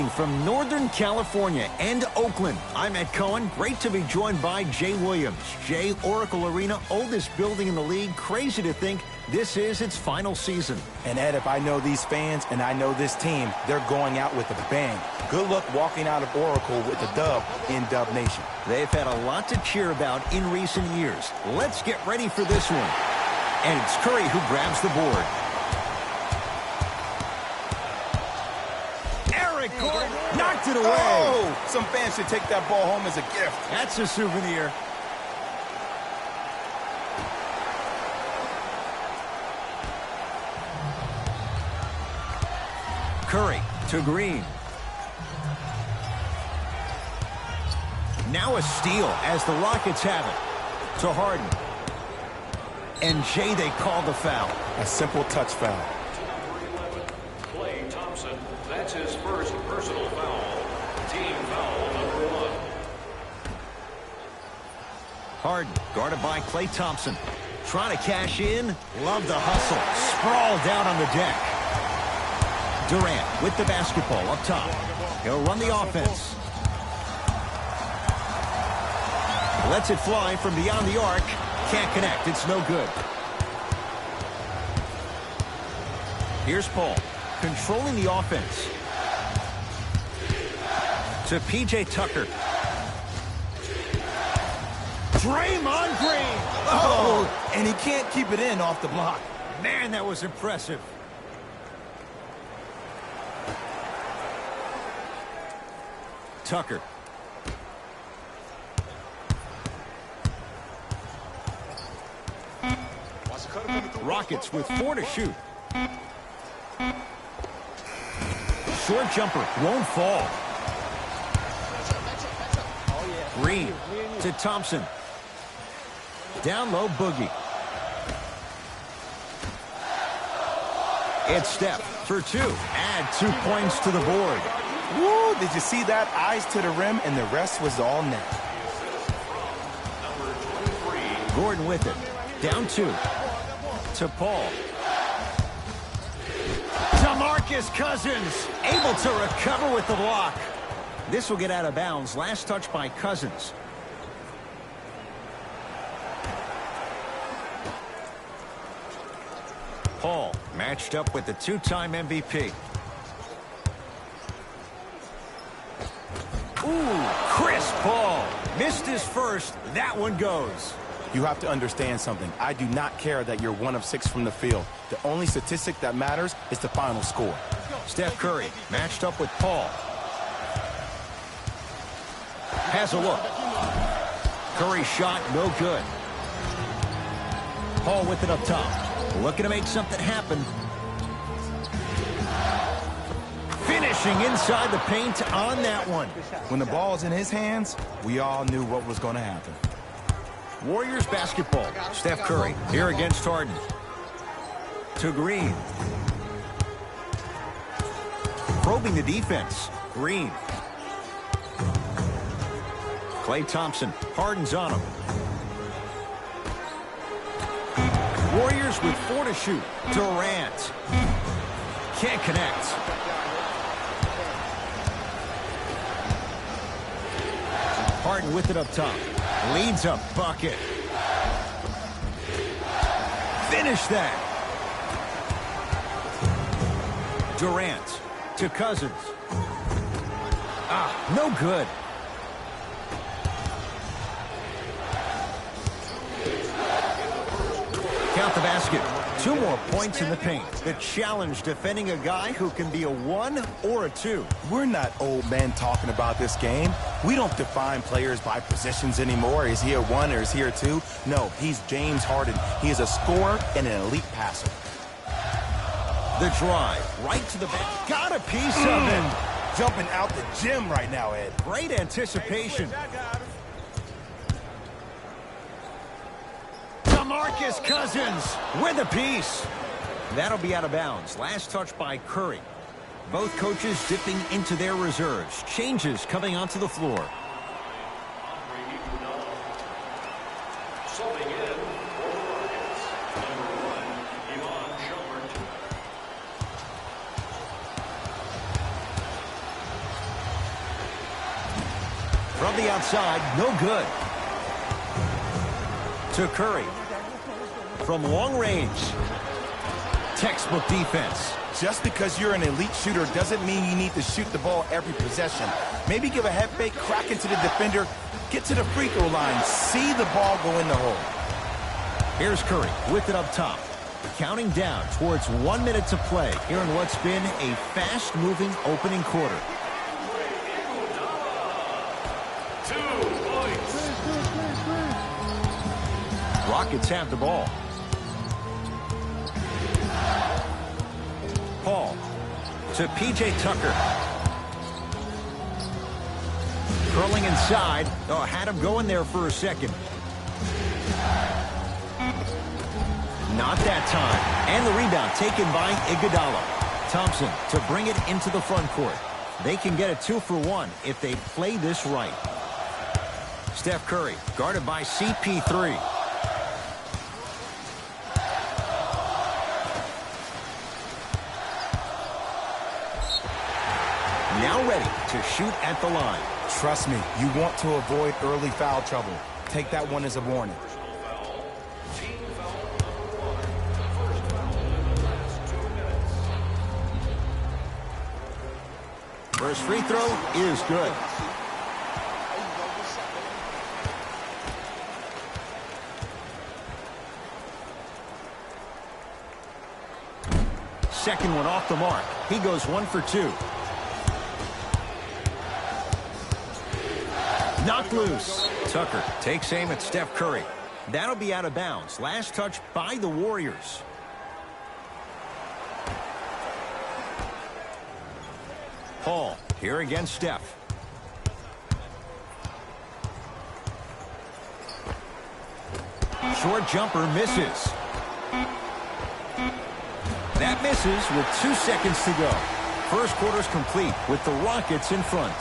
evening from Northern California and Oakland. I'm Ed Cohen. Great to be joined by Jay Williams. Jay, Oracle Arena, oldest building in the league. Crazy to think this is its final season. And Ed, if I know these fans and I know this team, they're going out with a bang. Good luck walking out of Oracle with a dub in Dub Nation. They've had a lot to cheer about in recent years. Let's get ready for this one. And it's Curry who grabs the board. Knocked it away. Oh, some fans should take that ball home as a gift. That's a souvenir. Curry to Green. Now a steal as the Rockets have it. To Harden. And Jay, they call the foul. A simple touch foul. That's his first personal foul. Team foul number 1. Harden, guarded by Klay Thompson. Trying to cash in. Love the hustle. Sprawled out on the deck. Durant with the basketball up top. He'll run the offense. Lets it fly from beyond the arc. Can't connect. It's no good. Here's Paul. Controlling the offense. To P.J. Tucker. Draymond Green. Oh, and he can't keep it in off the block. Man, that was impressive. Tucker. Rockets with 4 to shoot. Short jumper won't fall. Green to Thompson. Down low, Boogie. It's Steph for 2. Add 2 points to the board. Woo, did you see that? Eyes to the rim, and the rest was all net. Gordon with it. Down 2. To Paul. DeMarcus Cousins able to recover with the block. This will get out of bounds. Last touch by Cousins. Paul matched up with the 2-time MVP. Ooh, Chris Paul missed his first. That one goes. You have to understand something. I do not care that you're 1 of 6 from the field. The only statistic that matters is the final score. Steph Curry matched up with Paul. Has a look. Curry shot, no good. Paul with it up top. Looking to make something happen. Finishing inside the paint on that one. When the ball's in his hands, we all knew what was going to happen. Warriors basketball. Steph Curry here against Harden. To Green. Probing the defense. Green. Klay Thompson. Harden's on him. Warriors with 4 to shoot. Durant. Can't connect. Harden with it up top. Leads a bucket. Finish that. Durant to Cousins. No good. Count the basket. 2 more points in the paint. The challenge defending a guy who can be a 1 or a 2. We're not old men talking about this game. We don't define players by positions anymore. Is he a 1 or is he a 2? No, he's James Harden. He is a scorer and an elite passer. The drive right to the back. Got a piece of it. Jumping out the gym right now, Ed. Great anticipation. DeMarcus Cousins with a piece. That'll be out of bounds. Last touch by Curry. Both coaches dipping into their reserves. Changes coming onto the floor. From the outside, no good. To Curry. From long range. Textbook defense. Just because you're an elite shooter doesn't mean you need to shoot the ball every possession. Maybe give a head fake, crack into the defender, get to the free throw line, see the ball go in the hole. Here's Curry with it up top. Counting down towards 1 minute to play here in what's been a fast-moving opening quarter. 2 points. Rockets have the ball. Paul to P.J. Tucker. Curling inside. Oh, had him going there for a second. Not that time. And the rebound taken by Iguodala. Thompson to bring it into the front court. They can get a 2 for 1 if they play this right. Steph Curry guarded by CP3. Now ready to shoot at the line. Trust me, you want to avoid early foul trouble. Take that one as a warning. Team foul number 1. First foul in the last 2 minutes. First free throw is good. Second one off the mark. He goes 1 for 2. Knocked loose. Tucker takes aim at Steph Curry. That'll be out of bounds. Last touch by the Warriors. Paul here against Steph. Short jumper misses. That misses with 2 seconds to go. First quarter's complete with the Rockets in front.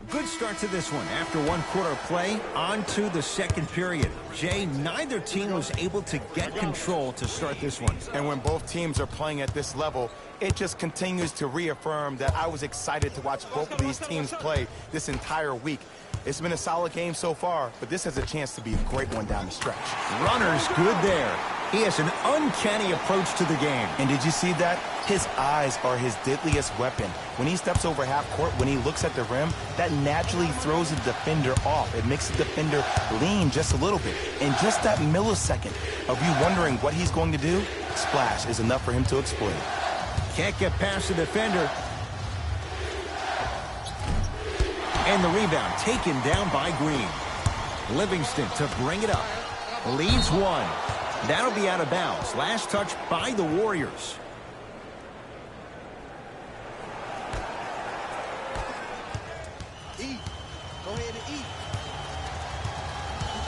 Good start to this one. After 1 quarter of play, on to the second period. Jay, neither team was able to get control to start this one. And when both teams are playing at this level, it just continues to reaffirm that I was excited to watch both of these teams play this entire week. It's been a solid game so far, but this has a chance to be a great one down the stretch. Runner's good there. He has an uncanny approach to the game. And did you see that? His eyes are his deadliest weapon. When he steps over half court, when he looks at the rim, that naturally throws the defender off. It makes the defender lean just a little bit. And just that millisecond of you wondering what he's going to do, splash is enough for him to exploit. Can't get past the defender. And the rebound taken down by Green. Livingston to bring it up. Leads 1. That'll be out of bounds. Last touch by the Warriors. Eat. Go ahead and eat.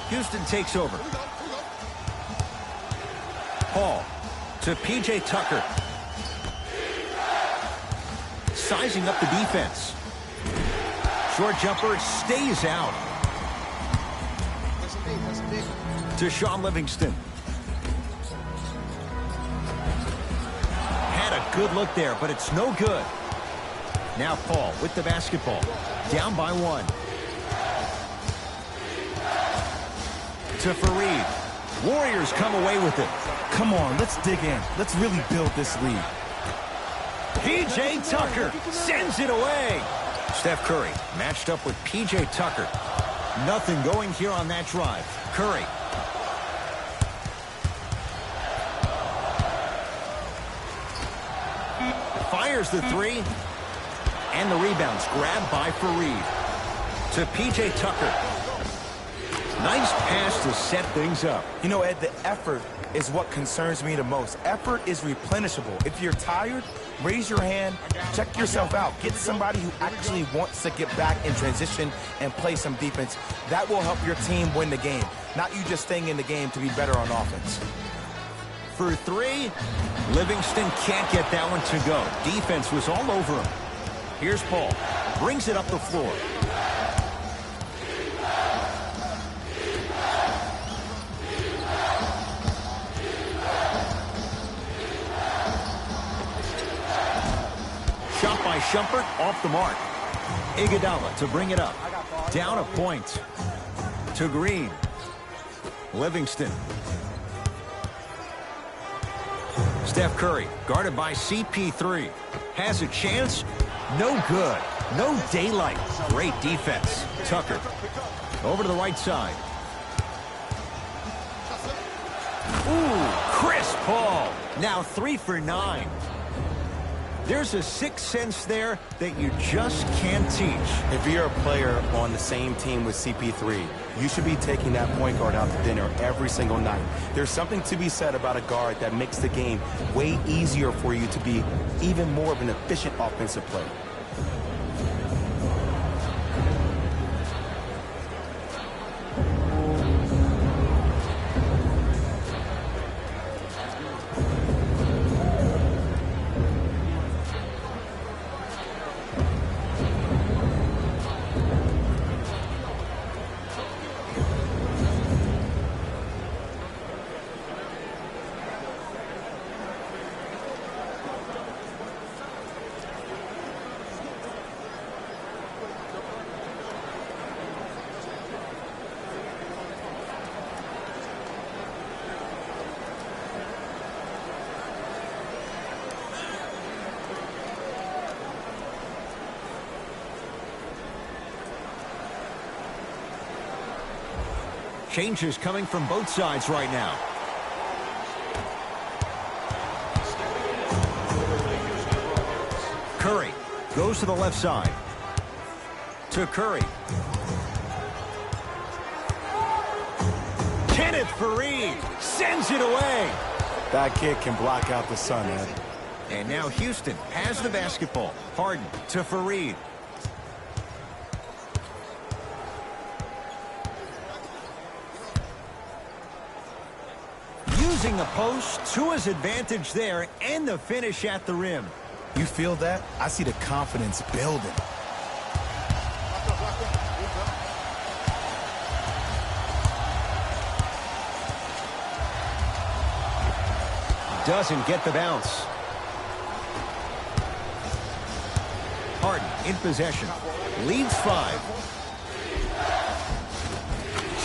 Houston takes over. Paul to P.J. Tucker. Sizing up the defense. Short jumper stays out. That's big. To Sean Livingston. Had a good look there, but it's no good. Now Paul with the basketball. Down by 1. To Fareed. Warriors come away with it. Come on, let's dig in. Let's really build this lead. P.J. Tucker sends it away. Steph Curry matched up with P.J. Tucker. Nothing going here on that drive. Curry. Fires the 3. And the rebound's grabbed by Fareed. To P.J. Tucker. Nice pass to set things up. You know, Ed, the effort is what concerns me the most. Effort is replenishable. If you're tired, raise your hand, check yourself out. Get somebody who actually wants to get back in transition and play some defense. That will help your team win the game, not you just staying in the game to be better on offense. For 3, Livingston can't get that one to go. Defense was all over him. Here's Paul. Brings it up the floor. Shumpert off the mark. Iguodala to bring it up. Down a point to Green. Livingston. Steph Curry, guarded by CP3. Has a chance. No good. No daylight. Great defense. Tucker. Over to the right side. Ooh, Chris Paul. Now 3 for 9. There's a sixth sense there that you just can't teach. If you're a player on the same team with CP3, you should be taking that point guard out to dinner every single night. There's something to be said about a guard that makes the game way easier for you to be even more of an efficient offensive player. Changes coming from both sides right now. Curry goes to the left side. To Curry. Kenneth Faried sends it away. That kid can block out the sun, Ed. And now Houston has the basketball. Harden to Faried. Using the post to his advantage there, and the finish at the rim. You feel that? I see the confidence building. Doesn't get the bounce. Harden in possession. Leads 5.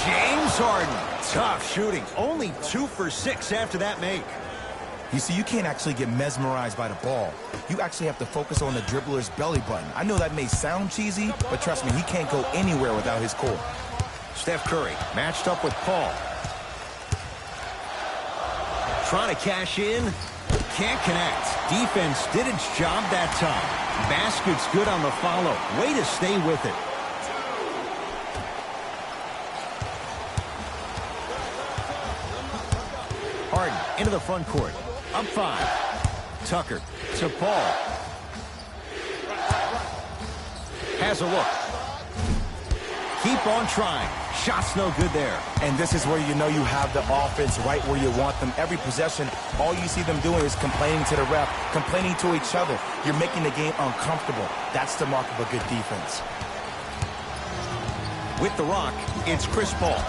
James Harden. Tough shooting. Only 2 for 6 after that make. You see, you can't actually get mesmerized by the ball. You actually have to focus on the dribbler's belly button. I know that may sound cheesy, but trust me, he can't go anywhere without his core. Steph Curry matched up with Paul. Trying to cash in. Can't connect. Defense did its job that time. Basket's good on the follow. Way to stay with it. Harden into the front court. Up 5. Tucker to Paul. Has a look. Keep on trying. Shot's no good there. And this is where you know you have the offense right where you want them. Every possession, all you see them doing is complaining to the ref, complaining to each other. You're making the game uncomfortable. That's the mark of a good defense. With the rock, it's Chris Paul.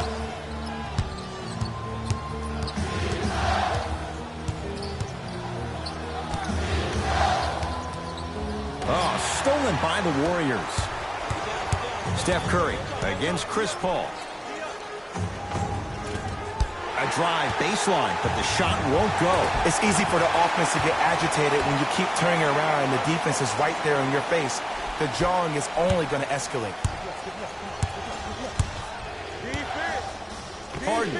Oh, stolen by the Warriors. Steph Curry against Chris Paul. A drive baseline, but the shot won't go. It's easy for the offense to get agitated when you keep turning around and the defense is right there in your face. The jawing is only going to escalate. Harden.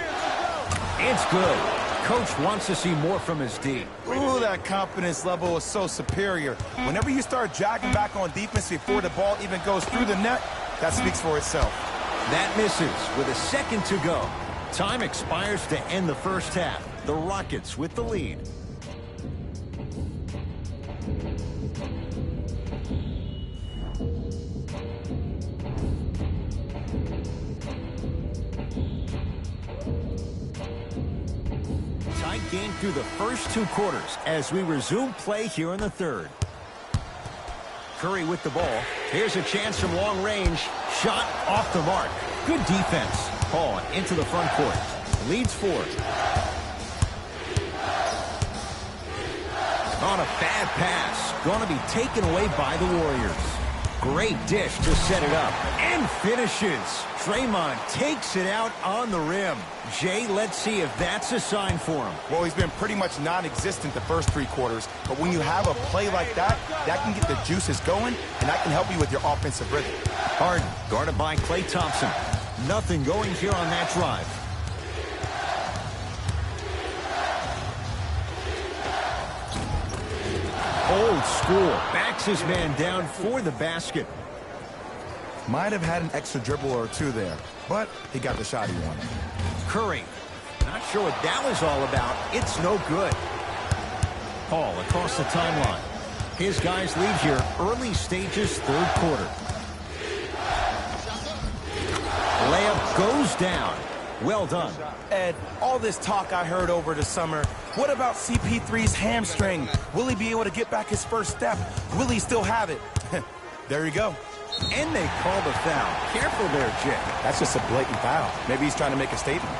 It's good. Coach wants to see more from his D. Ooh, that confidence level is so superior. Whenever you start jogging back on defense before the ball even goes through the net, that speaks for itself. That misses with a second to go. Time expires to end the first half. The Rockets with the lead. Tight game through the first 2 quarters as we resume play here in the third. Curry with the ball. Here's a chance from long range. Shot off the mark. Good defense. Paul into the front court. Leads 4. On a bad pass. Going to be taken away by the Warriors. Great dish to set it up. And finishes. Draymond takes it out on the rim. Jay, let's see if that's a sign for him. Well, he's been pretty much non-existent the first 3 quarters, but when you have a play like that, that can get the juices going, and that can help you with your offensive rhythm. Harden, guarded by Klay Thompson. Nothing going here on that drive. Old school. Backs his man down for the basket. Might have had an extra dribble or 2 there, but he got the shot he wanted. Curry. Not sure what that was all about. It's no good. Paul across the timeline. His guys lead here early stages, 3rd quarter. Layup goes down. Well done. Ed, all this talk I heard over the summer, what about CP3's hamstring? Will he be able to get back his first step? Will he still have it? There you go. And they call the foul. Careful there, Jay. That's just a blatant foul. Maybe he's trying to make a statement.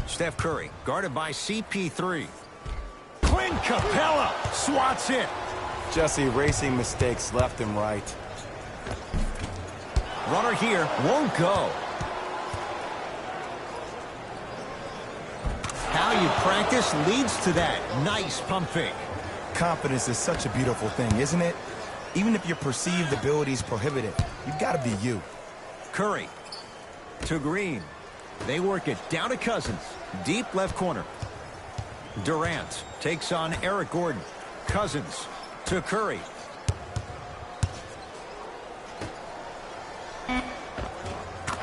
Steph Curry, guarded by CP3. Clint Capella swats it. Just erasing mistakes left and right. Runner here won't go. How you practice leads to that. Nice pump fake. Confidence is such a beautiful thing, isn't it? Even if your perceived abilities prohibit it, you've got to be you. Curry to Green. They work it down to Cousins. Deep left corner. Durant takes on Eric Gordon. Cousins to Curry.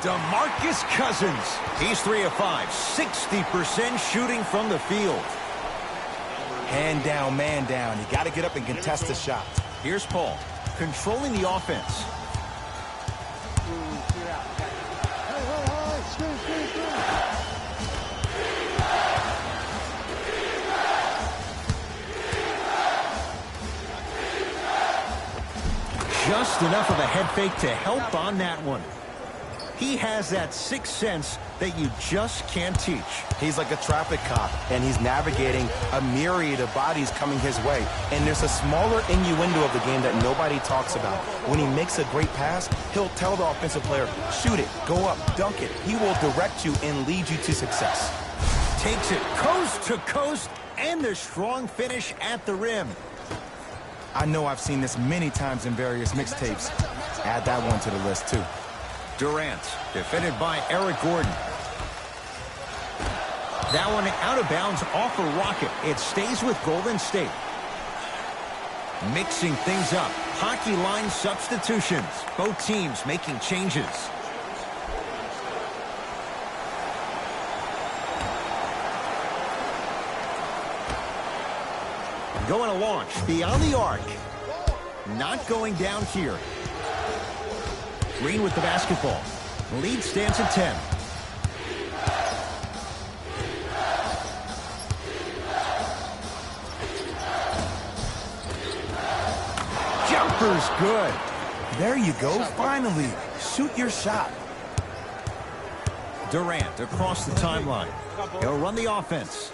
DeMarcus Cousins. He's 3 of 5. 60% shooting from the field. Hand down, man down. You got to get up and contest the shot. Here's Paul, controlling the offense. Just enough of a head fake to help on that one. He has that sixth sense that you just can't teach. He's like a traffic cop, and he's navigating a myriad of bodies coming his way. And there's a smaller innuendo of the game that nobody talks about. When he makes a great pass, he'll tell the offensive player, shoot it, go up, dunk it. He will direct you and lead you to success. Takes it coast to coast, and the strong finish at the rim. I know I've seen this many times in various mixtapes. Add that one to the list, too. Durant, defended by Eric Gordon. That one out of bounds off a rocket. It stays with Golden State. Mixing things up. Hockey line substitutions. Both teams making changes. Going to launch beyond the arc. Not going down here. Green with the basketball. Lead stands at 10. Jumper's good. There you go. Finally, shoot your shot. Durant across the timeline. He'll run the offense.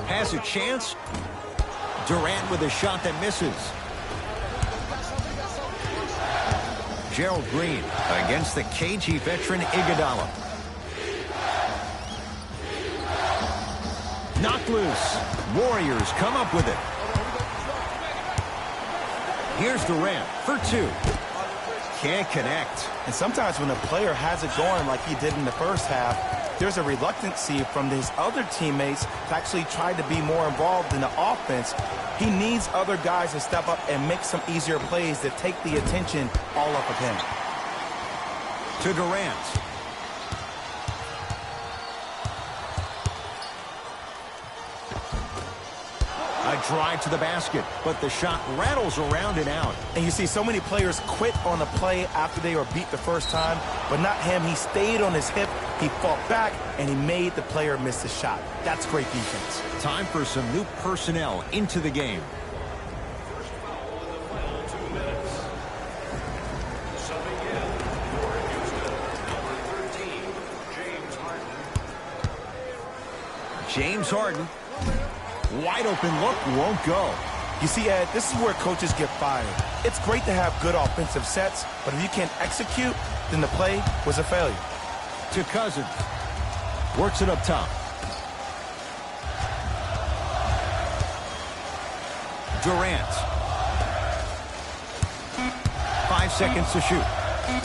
Has a chance. Durant with a shot that misses. Gerald Green against the KG veteran Iguodala. Knocked loose. Warriors come up with it. Here's Durant for 2. Can't connect. And sometimes when a player has it going like he did in the first half, there's a reluctancy from his other teammates to actually try to be more involved in the offense. He needs other guys to step up and make some easier plays that take the attention all off of him. To Durant. drive to the basket, but the shot rattles around and out. And you see so many players quit on a play after they were beat the first time, but not him. He stayed on his hip, he fought back, and he made the player miss the shot. That's great defense. Time for some new personnel into the game. First foul in the final 2 minutes. Subbing in for Houston, number 13, James Harden. James Harden. Wide open look, won't go. You see, Ed, this is where coaches get fired. It's great to have good offensive sets, but if you can't execute, then the play was a failure. To Cousins. Works it up top. Durant. 5 seconds to shoot.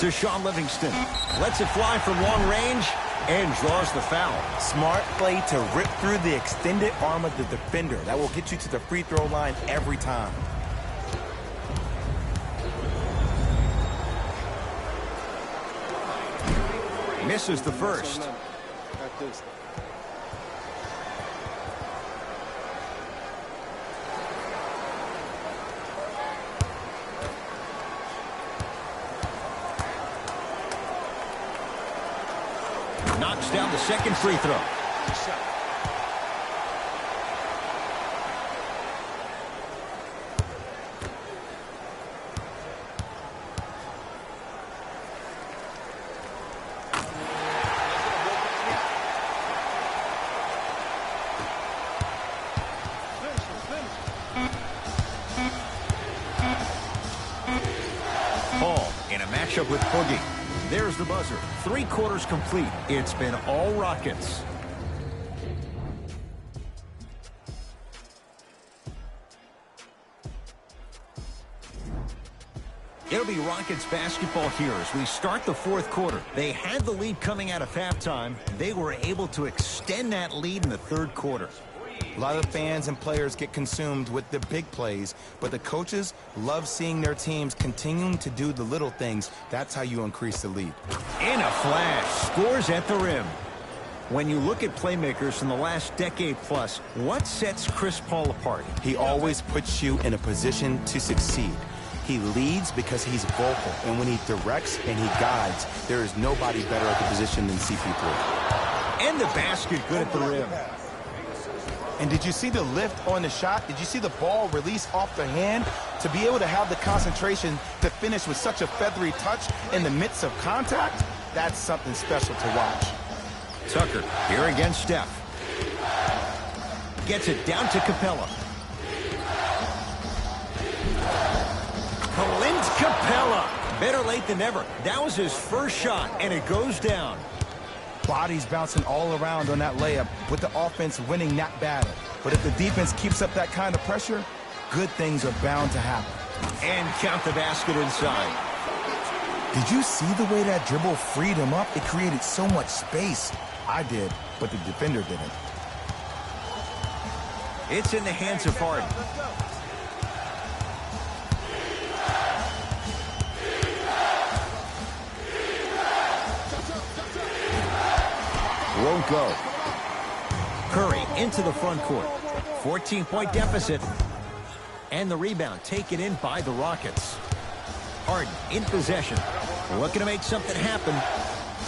To Sean Livingston. Lets it fly from long range and draws the foul. Smart play to rip through the extended arm of the defender. That will get you to the free throw line every time. Misses the first. Knocks down the second free throw. Paul in a matchup with Boogie. There's the buzzer. 3 quarters complete. It's been all Rockets. It'll be Rockets basketball here as we start the 4th quarter. They had the lead coming out of halftime. They were able to extend that lead in the 3rd quarter. A lot of fans and players get consumed with the big plays, but the coaches love seeing their teams continuing to do the little things. That's how you increase the lead. In a flash, scores at the rim. When you look at playmakers in the last decade plus, what sets Chris Paul apart? He always puts you in a position to succeed. He leads because he's vocal, and when he directs and he guides, there is nobody better at the position than CP3. And the basket good at the rim. And did you see the lift on the shot? Did you see the ball release off the hand? To be able to have the concentration to finish with such a feathery touch in the midst of contact, that's something special to watch. Tucker here against Steph. Gets it down to Capella. Clint Capella. Better late than never. That was his first shot, and it goes down. Bodies bouncing all around on that layup with the offense winning that battle. But if the defense keeps up that kind of pressure, good things are bound to happen. And count the basket inside. Did you see the way that dribble freed him up? It created so much space. I did, but the defender didn't. It's in the hands of Harden. Won't go. Curry into the front court. 14-point deficit. And the rebound taken in by the Rockets. Harden in possession. Looking to make something happen.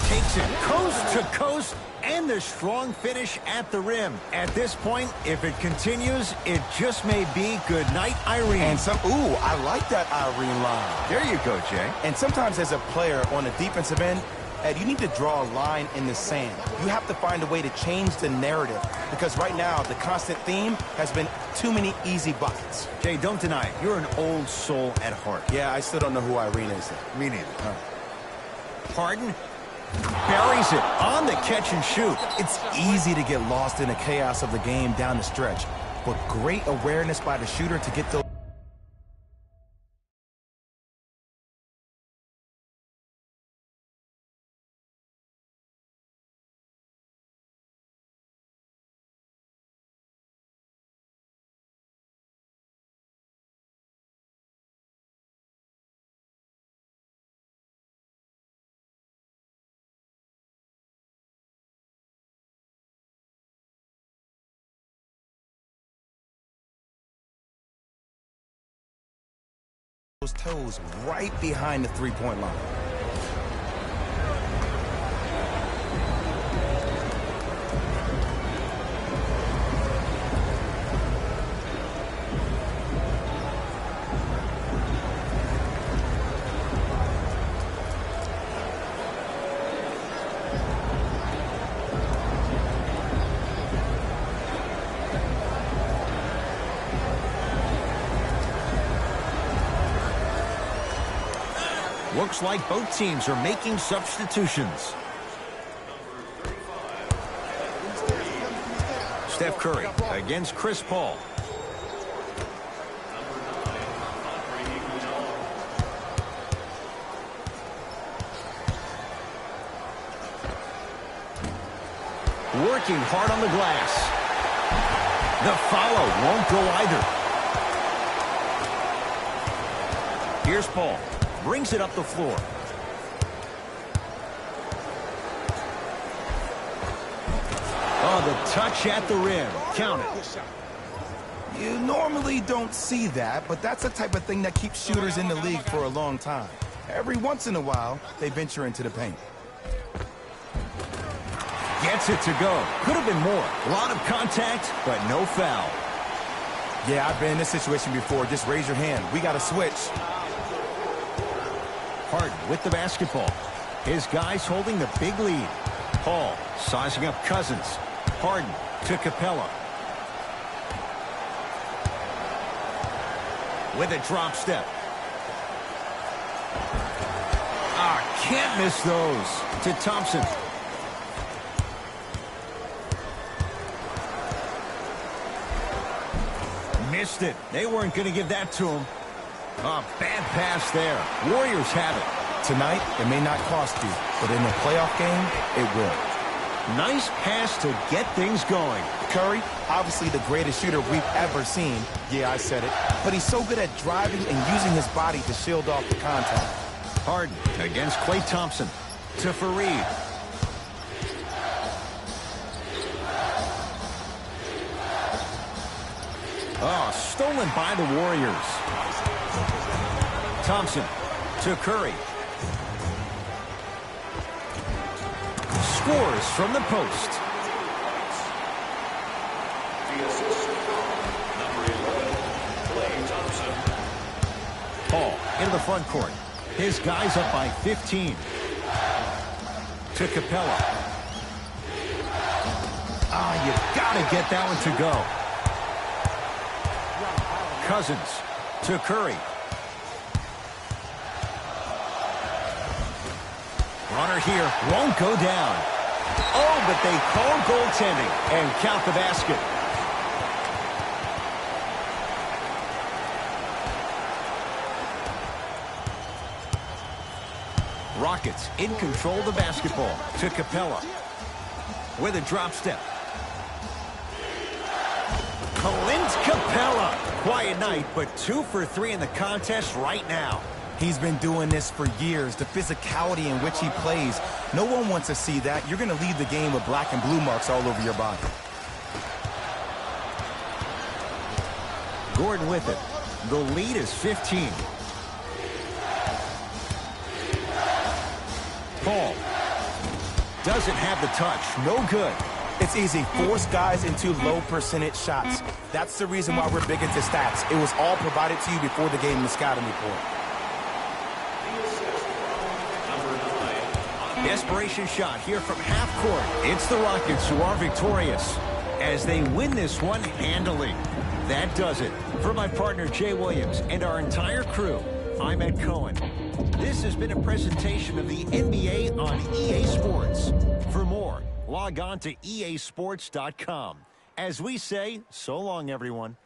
Takes it coast to coast. And the strong finish at the rim. At this point, if it continues, it just may be good night, Irene. And ooh, I like that Irene line. There you go, Jay. And sometimes as a player on the defensive end, Ed, you need to draw a line in the sand. You have to find a way to change the narrative because right now the constant theme has been too many easy buckets. Jay, don't deny it. You're an old soul at heart. Yeah, I still don't know who Irene is. Me neither. Harden buries it on the catch and shoot. It's easy to get lost in the chaos of the game down the stretch, but great awareness by the shooter to get those toes right behind the three-point line. Looks like both teams are making substitutions. Steph Curry against Chris Paul. Working hard on the glass. The follow won't go either. Here's Paul. Brings it up the floor. Oh, the touch at the rim. Count it. You normally don't see that, but that's the type of thing that keeps shooters in the league for a long time. Every once in a while, they venture into the paint. Gets it to go. Could have been more. A lot of contact, but no foul. Yeah, I've been in this situation before. Just raise your hand. We got to switch. Harden with the basketball. His guys holding the big lead. Paul sizing up Cousins. Harden to Capella. With a drop step. Can't miss those. To Thompson. Missed it. They weren't going to give that to him. Bad pass there. Warriors have it. Tonight, it may not cost you, but in a playoff game, it will. Nice pass to get things going. Curry, obviously the greatest shooter we've ever seen. Yeah, I said it. But he's so good at driving and using his body to shield off the contact. Harden against Klay Thompson. To Fareed. Stolen by the Warriors. Thompson to Curry. Scores from the post. The assist, number 11, Klay Thompson. Paul into the front court. His guys up by 15. To Capella. You gotta get that one to go. Cousins to Curry. Runner here won't go down. Oh, but they call goaltending and count the basket. Rockets in control of the basketball. To Capella. With a drop step. Clint Capella. Quiet night, but 2 for 3 in the contest right now. He's been doing this for years. The physicality in which he plays. No one wants to see that. You're going to leave the game with black and blue marks all over your body. Gordon with it. The lead is 15. Paul doesn't have the touch. No good. It's easy. Force guys into low percentage shots. That's the reason why we're big into stats. It was all provided to you before the game in the scouting report. Desperation shot here from half court. It's the Rockets who are victorious as they win this one handily. That does it. For my partner Jay Williams and our entire crew, I'm Ed Cohen. This has been a presentation of the NBA on EA Sports. For more, log on to easports.com. As we say, so long, everyone.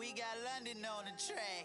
we got London on the track.